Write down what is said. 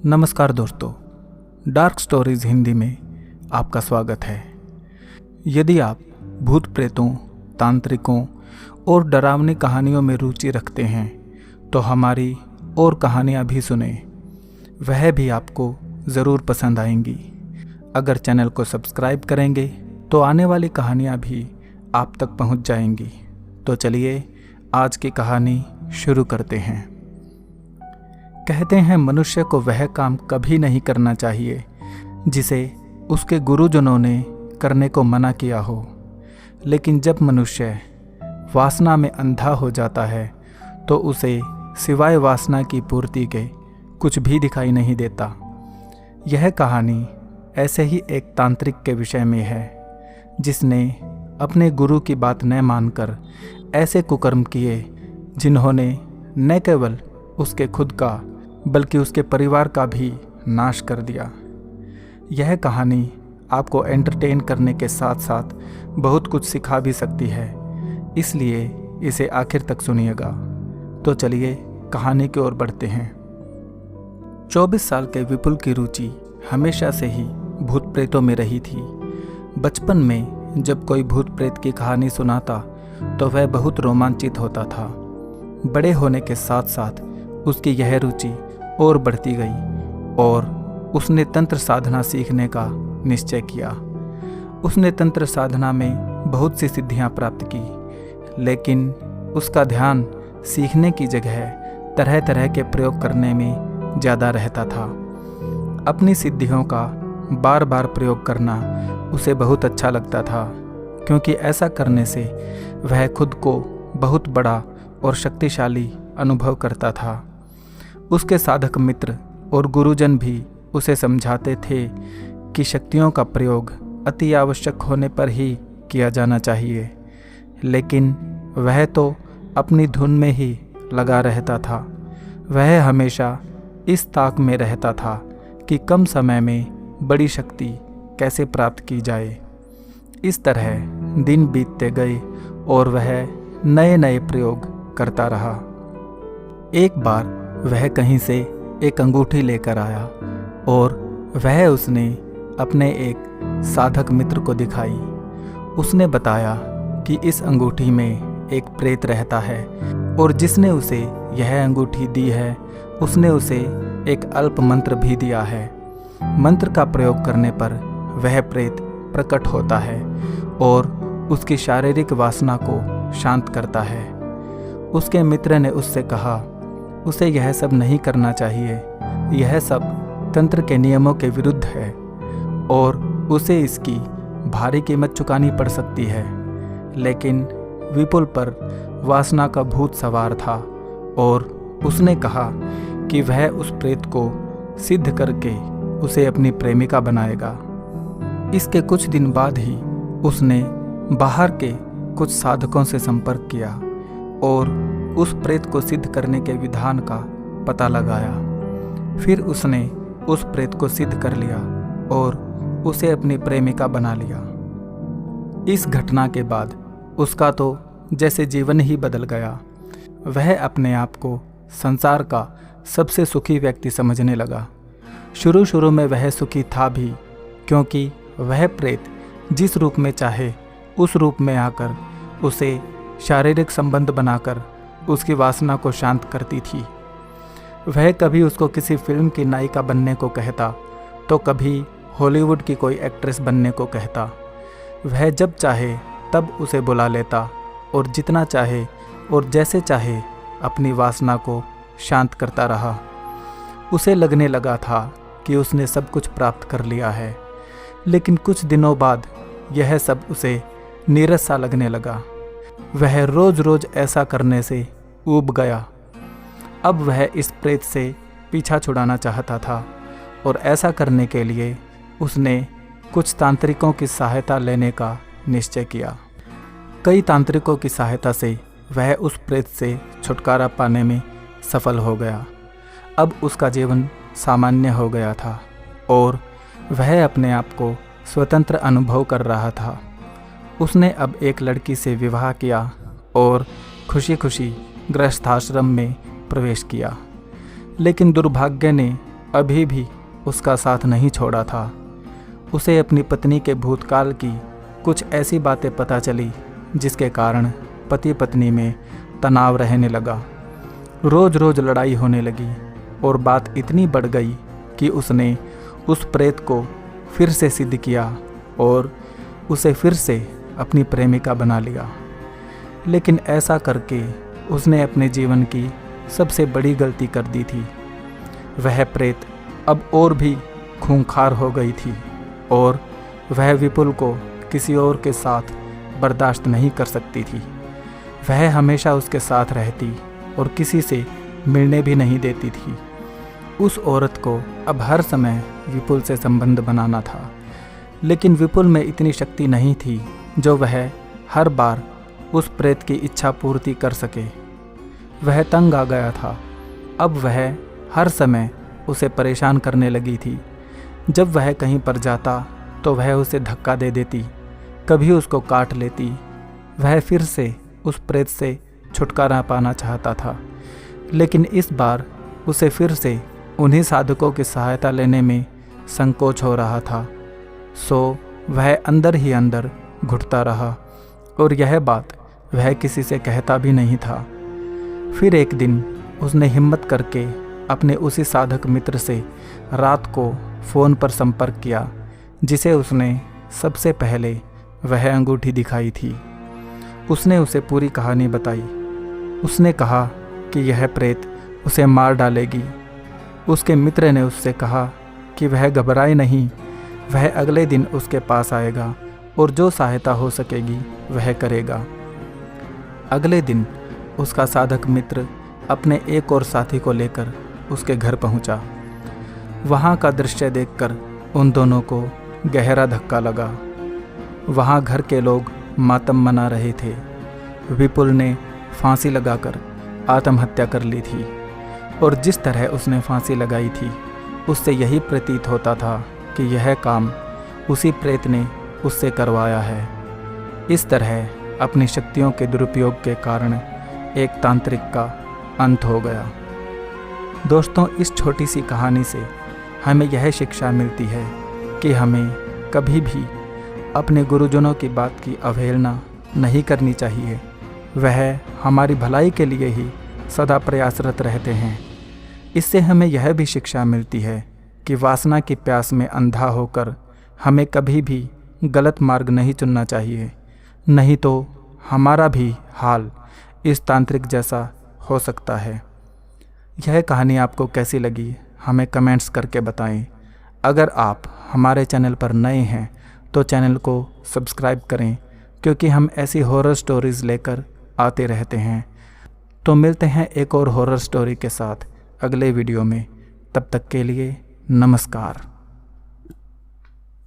नमस्कार दोस्तों, dark stories Hindi में आपका स्वागत है। यदि आप भूत प्रेतों, तांत्रिकों और डरावनी कहानियों में रुचि रखते हैं तो हमारी और कहानियाँ भी सुने, वह भी आपको ज़रूर पसंद आएंगी। अगर चैनल को सब्सक्राइब करेंगे तो आने वाली कहानियाँ भी आप तक पहुँच जाएंगी। तो चलिए आज की कहानी शुरू करते हैं। कहते हैं मनुष्य को वह काम कभी नहीं करना चाहिए जिसे उसके गुरुजनों ने करने को मना किया हो। लेकिन जब मनुष्य वासना में अंधा हो जाता है तो उसे सिवाय वासना की पूर्ति के कुछ भी दिखाई नहीं देता। यह कहानी ऐसे ही एक तांत्रिक के विषय में है जिसने अपने गुरु की बात न मानकर ऐसे कुकर्म किए जिन्होंने न केवल उसके खुद का बल्कि उसके परिवार का भी नाश कर दिया। यह कहानी आपको एंटरटेन करने के साथ साथ बहुत कुछ सिखा भी सकती है, इसलिए इसे आखिर तक सुनिएगा। तो चलिए कहानी की ओर बढ़ते हैं। 24 साल के विपुल की रुचि हमेशा से ही भूत प्रेतों में रही थी। बचपन में जब कोई भूत प्रेत की कहानी सुनाता तो वह बहुत रोमांचित होता था। बड़े होने के साथ साथ उसकी यह रुचि और बढ़ती गई और उसने तंत्र साधना सीखने का निश्चय किया। उसने तंत्र साधना में बहुत सी सिद्धियां प्राप्त की, लेकिन उसका ध्यान सीखने की जगह तरह तरह के प्रयोग करने में ज़्यादा रहता था। अपनी सिद्धियों का बार बार प्रयोग करना उसे बहुत अच्छा लगता था, क्योंकि ऐसा करने से वह खुद को बहुत बड़ा और शक्तिशाली अनुभव करता था। उसके साधक मित्र और गुरुजन भी उसे समझाते थे कि शक्तियों का प्रयोग अति आवश्यक होने पर ही किया जाना चाहिए, लेकिन वह तो अपनी धुन में ही लगा रहता था। वह हमेशा इस ताक में रहता था कि कम समय में बड़ी शक्ति कैसे प्राप्त की जाए। इस तरह दिन बीतते गए और वह नए नए प्रयोग करता रहा। एक बार वह कहीं से एक अंगूठी लेकर आया और वह उसने अपने एक साधक मित्र को दिखाई। उसने बताया कि इस अंगूठी में एक प्रेत रहता है और जिसने उसे यह अंगूठी दी है उसने उसे एक अल्प मंत्र भी दिया है। मंत्र का प्रयोग करने पर वह प्रेत प्रकट होता है और उसकी शारीरिक वासना को शांत करता है। उसके मित्र ने उससे कहा उसे यह सब नहीं करना चाहिए, यह सब तंत्र के नियमों के विरुद्ध है और उसे इसकी भारी कीमत चुकानी पड़ सकती है। लेकिन विपुल पर वासना का भूत सवार था और उसने कहा कि वह उस प्रेत को सिद्ध करके उसे अपनी प्रेमिका बनाएगा। इसके कुछ दिन बाद ही उसने बाहर के कुछ साधकों से संपर्क किया और उस प्रेत को सिद्ध करने के विधान का पता लगाया। फिर उसने उस प्रेत को सिद्ध कर लिया और उसे अपनी प्रेमिका बना लिया। इस घटना के बाद उसका तो जैसे जीवन ही बदल गया। वह अपने आप को संसार का सबसे सुखी व्यक्ति समझने लगा। शुरू शुरू में वह सुखी था भी, क्योंकि वह प्रेत जिस रूप में चाहे उस रूप में आकर उसे शारीरिक संबंध बनाकर उसकी वासना को शांत करती थी। वह कभी उसको किसी फिल्म की नायिका बनने को कहता तो कभी हॉलीवुड की कोई एक्ट्रेस बनने को कहता। वह जब चाहे तब उसे बुला लेता और जितना चाहे और जैसे चाहे अपनी वासना को शांत करता रहा। उसे लगने लगा था कि उसने सब कुछ प्राप्त कर लिया है, लेकिन कुछ दिनों बाद यह सब उसे नीरस सा लगने लगा। वह रोज रोज ऐसा करने से ऊब गया। अब वह इस प्रेत से पीछा छुड़ाना चाहता था और ऐसा करने के लिए उसने कुछ तांत्रिकों की सहायता लेने का निश्चय किया। कई तांत्रिकों की सहायता से वह उस प्रेत से छुटकारा पाने में सफल हो गया। अब उसका जीवन सामान्य हो गया था और वह अपने आप को स्वतंत्र अनुभव कर रहा था। उसने अब एक लड़की से विवाह किया और खुशी खुशी गृहस्थाश्रम में प्रवेश किया। लेकिन दुर्भाग्य ने अभी भी उसका साथ नहीं छोड़ा था। उसे अपनी पत्नी के भूतकाल की कुछ ऐसी बातें पता चली जिसके कारण पति पत्नी में तनाव रहने लगा। रोज़ रोज़ लड़ाई होने लगी और बात इतनी बढ़ गई कि उसने उस प्रेत को फिर से सिद्ध किया और उसे फिर से अपनी प्रेमिका बना लिया। लेकिन ऐसा करके उसने अपने जीवन की सबसे बड़ी गलती कर दी थी। वह प्रेत अब और भी खूंखार हो गई थी और वह विपुल को किसी और के साथ बर्दाश्त नहीं कर सकती थी। वह हमेशा उसके साथ रहती और किसी से मिलने भी नहीं देती थी। उस औरत को अब हर समय विपुल से संबंध बनाना था, लेकिन विपुल में इतनी शक्ति नहीं थी जो वह हर बार उस प्रेत की इच्छा पूर्ति कर सके। वह तंग आ गया था। अब वह हर समय उसे परेशान करने लगी थी। जब वह कहीं पर जाता तो वह उसे धक्का दे देती, कभी उसको काट लेती। वह फिर से उस प्रेत से छुटकारा पाना चाहता था, लेकिन इस बार उसे फिर से उन्हीं साधकों की सहायता लेने में संकोच हो रहा था। सो वह अंदर ही अंदर घुटता रहा और यह बात वह किसी से कहता भी नहीं था। फिर एक दिन उसने हिम्मत करके अपने उसी साधक मित्र से रात को फ़ोन पर संपर्क किया जिसे उसने सबसे पहले वह अंगूठी दिखाई थी। उसने उसे पूरी कहानी बताई। उसने कहा कि यह प्रेत उसे मार डालेगी। उसके मित्र ने उससे कहा कि वह घबराए नहीं, वह अगले दिन उसके पास आएगा और जो सहायता हो सकेगी वह करेगा। अगले दिन उसका साधक मित्र अपने एक और साथी को लेकर उसके घर पहुंचा। वहां का दृश्य देखकर उन दोनों को गहरा धक्का लगा। वहां घर के लोग मातम मना रहे थे। विपुल ने फांसी लगाकर आत्महत्या कर ली थी और जिस तरह उसने फांसी लगाई थी उससे यही प्रतीत होता था कि यह काम उसी प्रेत ने उससे करवाया है। इस तरह अपनी शक्तियों के दुरुपयोग के कारण एक तांत्रिक का अंत हो गया। दोस्तों, इस छोटी सी कहानी से हमें यह शिक्षा मिलती है कि हमें कभी भी अपने गुरुजनों की बात की अवहेलना नहीं करनी चाहिए। वह हमारी भलाई के लिए ही सदा प्रयासरत रहते हैं। इससे हमें यह भी शिक्षा मिलती है कि वासना की प्यास में अंधा होकर हमें कभी भी गलत मार्ग नहीं चुनना चाहिए, नहीं तो हमारा भी हाल इस तांत्रिक जैसा हो सकता है। यह कहानी आपको कैसी लगी हमें कमेंट्स करके बताएं। अगर आप हमारे चैनल पर नए हैं तो चैनल को सब्सक्राइब करें, क्योंकि हम ऐसी हॉरर स्टोरीज़ लेकर आते रहते हैं। तो मिलते हैं एक और हॉरर स्टोरी के साथ अगले वीडियो में। तब तक के लिए नमस्कार।